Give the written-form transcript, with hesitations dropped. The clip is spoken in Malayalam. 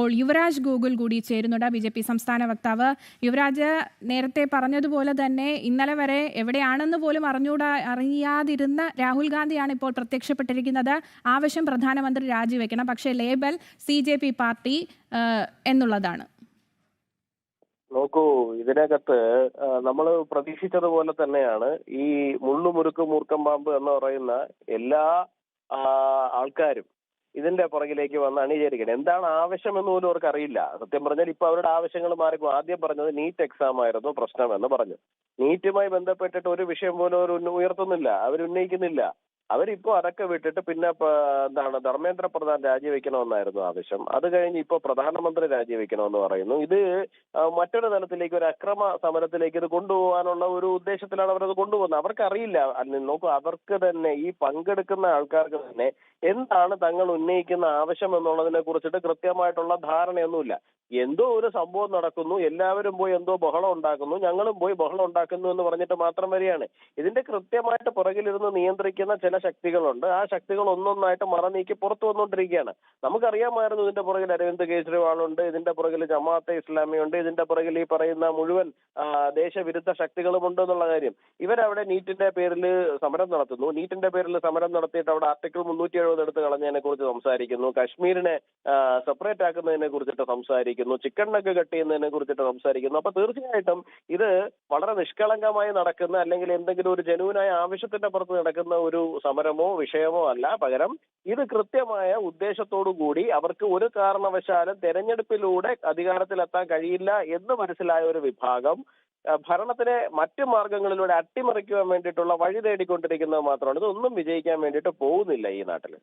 ഇപ്പോൾ യുവരാജ് ഗോകുൽ കൂടി ചേരുന്നുണ്ട്, ബി.ജെ.പി. സംസ്ഥാന വക്താവ്. യുവരാജ്, നേരത്തെ പറഞ്ഞതുപോലെ തന്നെ ഇന്നലെ വരെ എവിടെയാണെന്ന് പോലും അറിയാതിരുന്ന രാഹുൽ ഗാന്ധിയാണ് ഇപ്പോൾ പ്രത്യക്ഷപ്പെട്ടിരിക്കുന്നത്. ആവശ്യം പ്രധാനമന്ത്രി രാജിവെക്കണം, പക്ഷേ ലേബൽ CJP പാർട്ടി എന്നുള്ളതാണ്. നോക്കൂ, ഇതിനകത്ത് നമ്മൾ പ്രതീക്ഷിച്ചതുപോലെ തന്നെയാണ് ഈ മുള്ളുമുറുക്ക് മൂർക്കം പാമ്പ് എന്ന് പറയുന്ന എല്ലാ ആൾക്കാരും ഇതിന്റെ പുറകിലേക്ക് വന്ന് അണിചേരുകയാണ്. എന്താണ് ആവശ്യമെന്ന് പോലും അവർക്ക് അറിയില്ല. സത്യം പറഞ്ഞാൽ ഇപ്പൊ അവരുടെ ആവശ്യങ്ങൾ മാറിപ്പോ. ആദ്യം പറഞ്ഞത് നീറ്റ് എക്സാം ആയിരുന്നു പ്രശ്നമെന്ന് പറഞ്ഞു. നീറ്റുമായി ബന്ധപ്പെട്ടിട്ട് ഒരു വിഷയം പോലും അവർ ഉയർത്തുന്നില്ല, അവരുന്നയിക്കുന്നില്ല. അവരിപ്പോ അതൊക്കെ വിട്ടിട്ട് പിന്നെ എന്താണ് ധർമ്മേന്ദ്ര പ്രധാൻ രാജിവെക്കണമെന്നായിരുന്നു ആവശ്യം. അത് കഴിഞ്ഞ് ഇപ്പൊ പ്രധാനമന്ത്രി രാജിവെക്കണമെന്ന് പറയുന്നു. ഇത് മറ്റൊരു തലത്തിലേക്ക്, ഒരു അക്രമ സമരത്തിലേക്ക് ഇത് കൊണ്ടുപോകാനുള്ള ഒരു ഉദ്ദേശത്തിലാണ് അവരത് കൊണ്ടുപോകുന്നത്. അവർക്കറിയില്ല. നോക്കൂ, അവർക്ക് തന്നെ, ഈ പങ്കെടുക്കുന്ന ആൾക്കാർക്ക് തന്നെ എന്താണ് തങ്ങൾ ഉന്നയിക്കുന്ന ആവശ്യം എന്നുള്ളതിനെ കുറിച്ചിട്ട് കൃത്യമായിട്ടുള്ള ധാരണയൊന്നുമില്ല. എന്തോ ഒരു സംഭവം നടക്കുന്നു, എല്ലാവരും പോയി എന്തോ ബഹളം ഉണ്ടാക്കുന്നു, ഞങ്ങളും പോയി ബഹളം ഉണ്ടാക്കുന്നു എന്ന് പറഞ്ഞിട്ട് മാത്രം വരികയാണ്. ഇതിന്റെ കൃത്യമായിട്ട് പുറകിലിരുന്ന് നിയന്ത്രിക്കുന്ന ചില ശക്തികളുണ്ട്. ആ ശക്തികൾ ഒന്നൊന്നായിട്ട് മറനീക്കി പുറത്തു വന്നുകൊണ്ടിരിക്കുകയാണ്. നമുക്കറിയാമായിരുന്നു ഇതിന്റെ പുറകിൽ അരവിന്ദ് കെജ്രിവാൾ ഉണ്ട്, ഇതിന്റെ പുറകിൽ ജമാഅത്തെ ഇസ്ലാമിയുണ്ട്, ഇതിന്റെ പുറകിൽ ഈ പറയുന്ന മുഴുവൻ ദേശവിരുദ്ധ ശക്തികളും ഉണ്ട് എന്നുള്ള കാര്യം. ഇവരവിടെ നീറ്റിന്റെ പേരിൽ സമരം നടത്തുന്നു. നീറ്റിന്റെ പേരിൽ സമരം നടത്തിയിട്ട് അവിടെ ആർട്ടിക്കിൾ 370 എടുത്ത് കളഞ്ഞതിനെ കുറിച്ച് സംസാരിക്കുന്നു. കാശ്മീരിനെ സെപ്പറേറ്റ് ആക്കുന്നതിനെ കുറിച്ചിട്ട് സംസാരിക്കുന്നു. ചിക്കൻ നെക്ക് കട്ട് ചെയ്യുന്നതിനെ കുറിച്ചിട്ട് സംസാരിക്കുന്നു. അപ്പൊ തീർച്ചയായിട്ടും ഇത് വളരെ നിഷ്കളങ്കമായി നടക്കുന്ന, അല്ലെങ്കിൽ എന്തെങ്കിലും ഒരു ജനുവിനായ ആവശ്യത്തിന്റെ പുറത്ത് നടക്കുന്ന ഒരു സമരമോ വിഷയമോ അല്ല. പകരം ഇത് കൃത്യമായ ഉദ്ദേശത്തോടു കൂടി അവർക്ക് ഒരു കാരണവശാലും തെരഞ്ഞെടുപ്പിലൂടെ അധികാരത്തിലെത്താൻ കഴിയില്ല എന്ന് മനസ്സിലായ ഒരു വിഭാഗം ഭരണത്തിലെ മറ്റു മാർഗങ്ങളിലൂടെ അട്ടിമറിക്കുവാൻ വേണ്ടിയിട്ടുള്ള വഴി തേടിക്കൊണ്ടിരിക്കുന്നത് മാത്രമാണ്. ഇതൊന്നും വിജയിക്കാൻ വേണ്ടിയിട്ട് പോകുന്നില്ല ഈ നാട്ടിൽ.